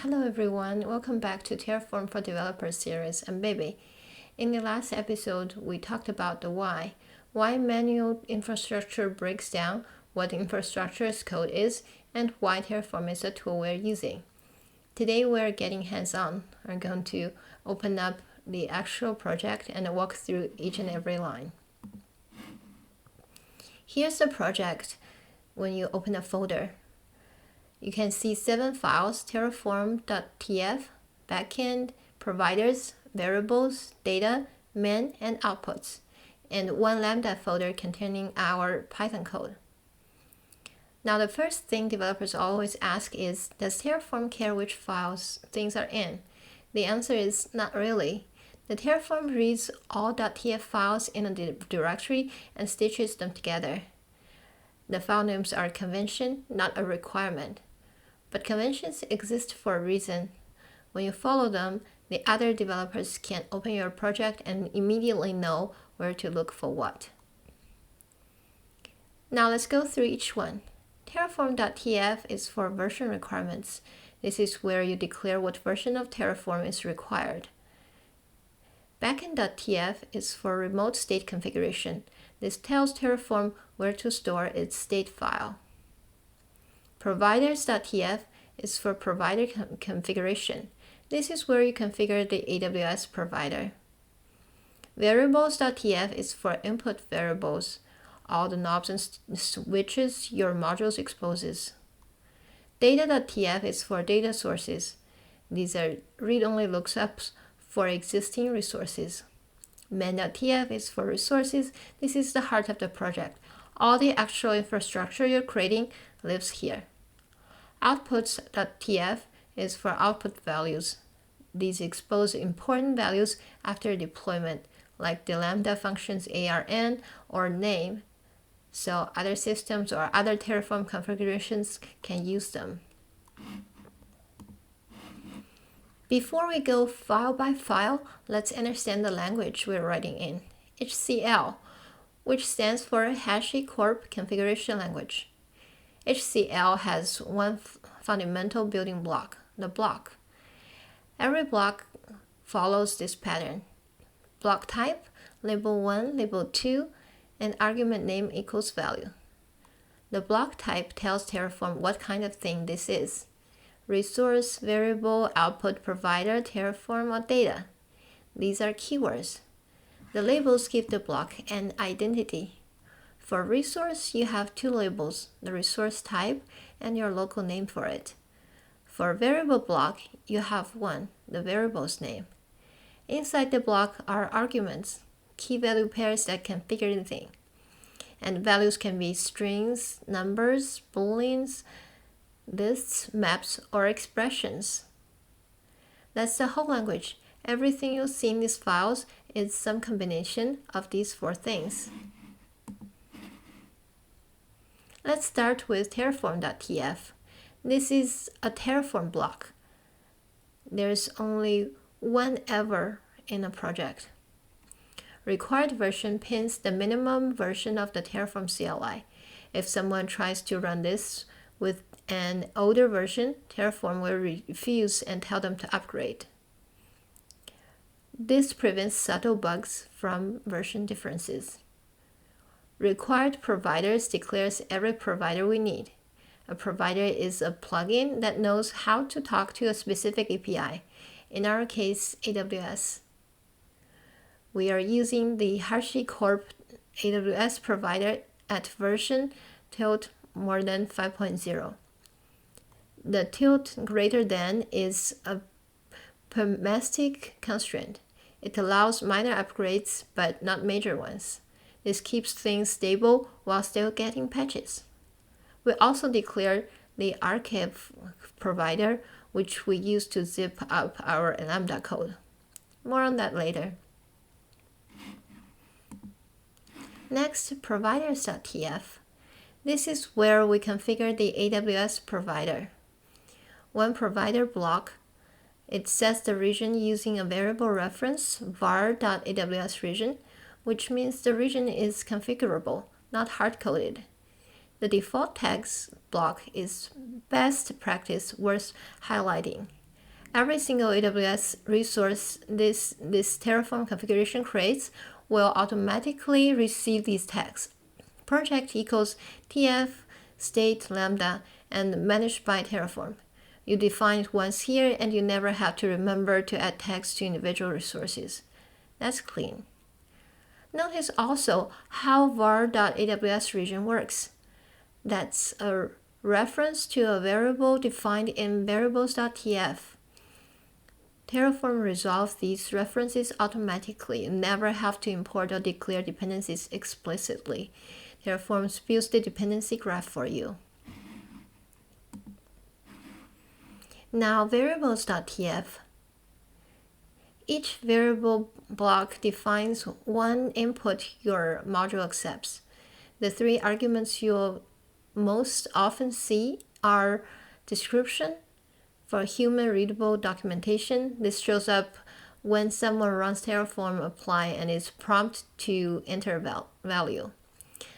Hello everyone, welcome back to Terraform for Developers series. I'm Baby. In the last episode, we talked about the why manual infrastructure breaks down, what infrastructure as code is, and why Terraform is a tool we're using. Today we're getting hands-on. I'm going to open up the actual project and walk through each and every line. Here's the project when you open a folder. You can see 7 files: terraform.tf, backend, providers, variables, data, main, and outputs, and 1 Lambda folder containing our Python code. Now the first thing developers always ask is, does Terraform care which files things are in? The answer is not really. The Terraform reads all .tf files in a directory and stitches them together. The file names are a convention, not a requirement. But conventions exist for a reason. When you follow them, the other developers can open your project and immediately know where to look for what. Now let's go through each one. Terraform.tf is for version requirements. This is where you declare what version of Terraform is required. Backend.tf is for remote state configuration. This tells Terraform where to store its state file. Providers.tf is for provider configuration. This is where you configure the AWS provider. Variables.tf is for input variables, all the knobs and switches your modules exposes. Data.tf is for data sources. These are read-only lookups for existing resources. Main.tf is for resources. This is the heart of the project. All the actual infrastructure you're creating lives here. Outputs.tf is for output values. These expose important values after deployment, like the Lambda functions ARN or name, so other systems or other Terraform configurations can use them. Before we go file by file, let's understand the language we're writing in. HCL, which stands for HashiCorp Configuration Language. HCL has one fundamental building block, the block. Every block follows this pattern. Block type, label 1, label 2, and argument name equals value. The block type tells Terraform what kind of thing this is: resource, variable, output, provider, Terraform, or data. These are keywords. The labels give the block an identity. For resource, you have 2 labels, the resource type and your local name for it. For variable block, you have 1, the variable's name. Inside the block are arguments, key value pairs that configure anything. And values can be strings, numbers, booleans, lists, maps, or expressions. That's the whole language. Everything you'll see in these files is some combination of these 4 things. Let's start with terraform.tf. This is a Terraform block. There's only one ever in a project. Required version pins the minimum version of the Terraform CLI. If someone tries to run this with an older version, Terraform will refuse and tell them to upgrade. This prevents subtle bugs from version differences. Required providers declares every provider we need. A provider is a plugin that knows how to talk to a specific API, in our case, AWS. We are using the HashiCorp AWS provider at version tilt more than 5.0. The tilt greater than is a permistic constraint. It allows minor upgrades, but not major ones. This keeps things stable while still getting patches. We also declare the archive provider, which we use to zip up our Lambda code. More on that later. Next, providers.tf. This is where we configure the AWS provider. One provider block, it sets the region using a variable reference, var.aws region, which means the region is configurable, not hard-coded. The default tags block is best practice worth highlighting. Every single AWS resource this Terraform configuration creates will automatically receive these tags. Project equals tf state lambda and managed by Terraform. You define it once here and you never have to remember to add tags to individual resources. That's clean. Notice also how var.aws region works. That's a reference to a variable defined in variables.tf. Terraform resolves these references automatically and never have to import or declare dependencies explicitly. Terraform builds the dependency graph for you. Now variables.tf. Each variable block defines one input your module accepts. The three arguments you'll most often see are description. For human-readable documentation, this shows up when someone runs Terraform apply and is prompted to enter value.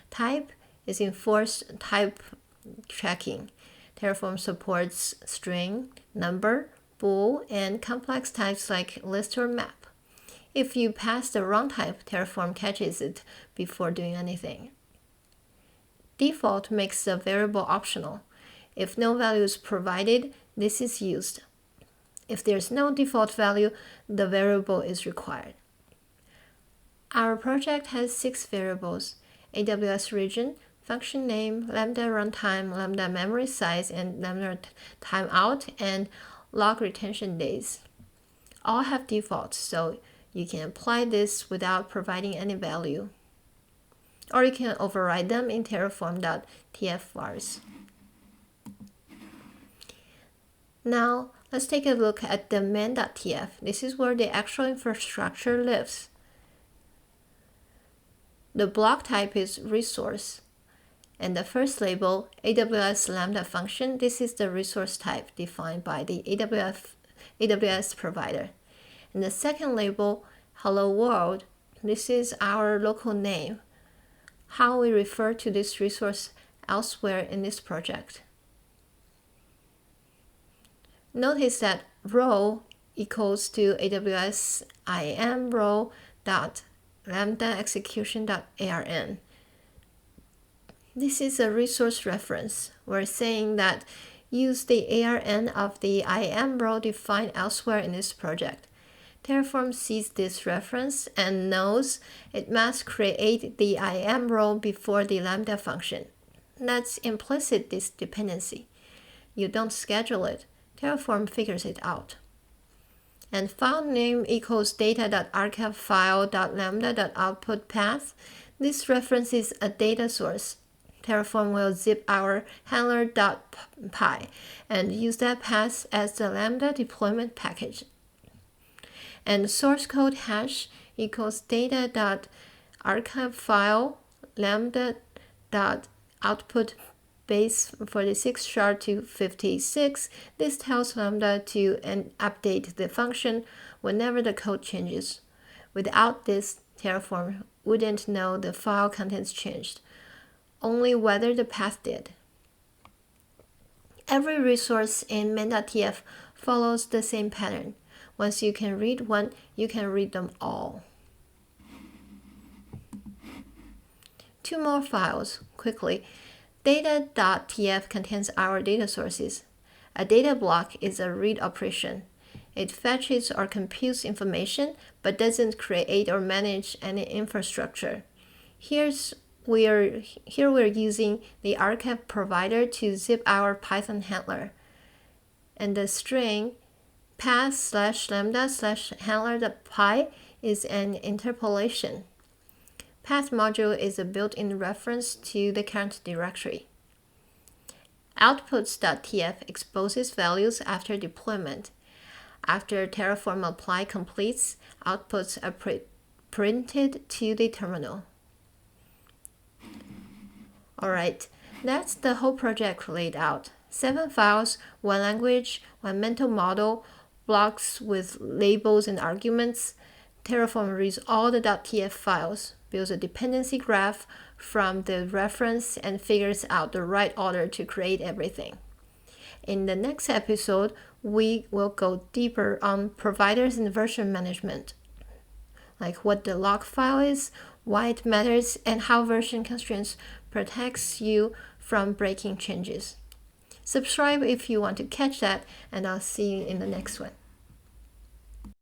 Type is enforced type checking. Terraform supports string, number, bool, and complex types like list or map. If you pass the wrong type, Terraform catches it before doing anything. Default makes the variable optional. If no value is provided, this is used. If there's no default value, the variable is required. Our project has 6 variables: AWS region, function name, Lambda runtime, Lambda memory size, and Lambda timeout, and log retention days. All have defaults, so you can apply this without providing any value. Or you can override them in terraform.tf vars. Now, let's take a look at the main.tf. This is where the actual infrastructure lives. The block type is resource. And the first label, AWS Lambda function, this is the resource type defined by the AWS provider. And the second label, hello world, this is our local name, how we refer to this resource elsewhere in this project. Notice that row equals to AWS IAM row dot lambda execution.arn. This is a resource reference. We're saying that use the ARN of the IAM row defined elsewhere in this project. Terraform sees this reference and knows it must create the IAM row before the Lambda function. That's implicit this dependency. You don't schedule it. Terraform figures it out. And file name equals data.archive_file.lambda.output path. This references a data source. Terraform will zip our handler.py and use that path as the Lambda deployment package. And source code hash equals data.archive_file lambda.output base 46*256. This tells Lambda to update the function whenever the code changes. Without this, Terraform wouldn't know the file contents changed, only whether the path did. Every resource in main.tf follows the same pattern. Once you can read one, you can read them all. 2 more files, quickly. Data.tf contains our data sources. A data block is a read operation. It fetches or computes information, but doesn't create or manage any infrastructure. Here we're using the archive provider to zip our Python handler. And the string path/lambda/handler.py is an interpolation. Path module is a built-in reference to the current directory. Outputs.tf exposes values after deployment. After Terraform apply completes, outputs are printed to the terminal. Alright, that's the whole project laid out. 7 files, 1 language, 1 mental model, blocks with labels and arguments. Terraform reads all the .tf files, builds a dependency graph from the reference, and figures out the right order to create everything. In the next episode, we will go deeper on providers and version management, like what the log file is, why it matters, and how version constraints protects you from breaking changes. Subscribe if you want to catch that, and I'll see you in the next one.